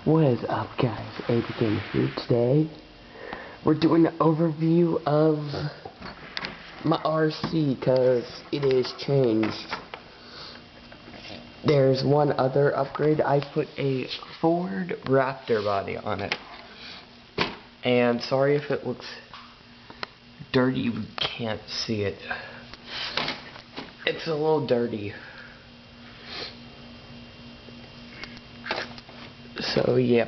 What is up, guys? ABK here. Today we're doing an overview of my RC because it is changed. There's one other upgrade. I put a Ford Raptor body on it, and sorry if it looks dirty, you can't see it. It's a little dirty. So, yeah.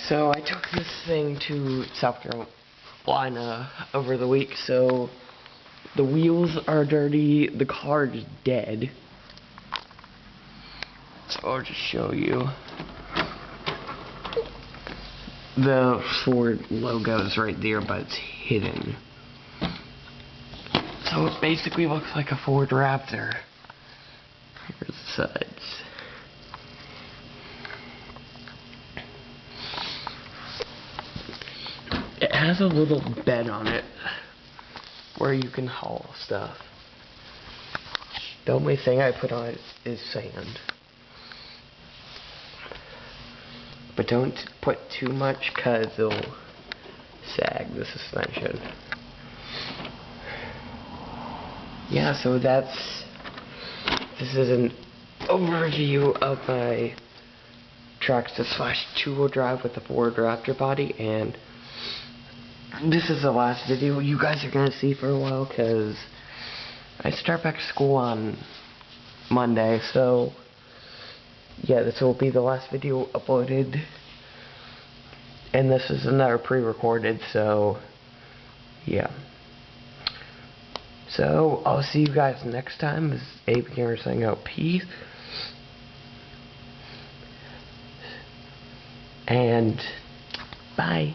So, I took this thing to South Carolina over the week, so the wheels are dirty, the car is dead. So, I'll just show you. The Ford logo is right there, but it's hidden. So, it basically looks like a Ford Raptor. Here's the sides. It has a little bed on it where you can haul stuff. The only thing I put on it is sand. But don't put too much because it'll sag the suspension. Yeah, so this is an overview of my tractor slash two-wheel drive with the Ford Raptor body, and this is the last video you guys are gonna see for a while because I start back to school on Monday, so yeah, this will be the last video uploaded, and this is another pre-recorded, so yeah. So I'll see you guys next time. This is Abe Gamer saying out. Peace. And bye.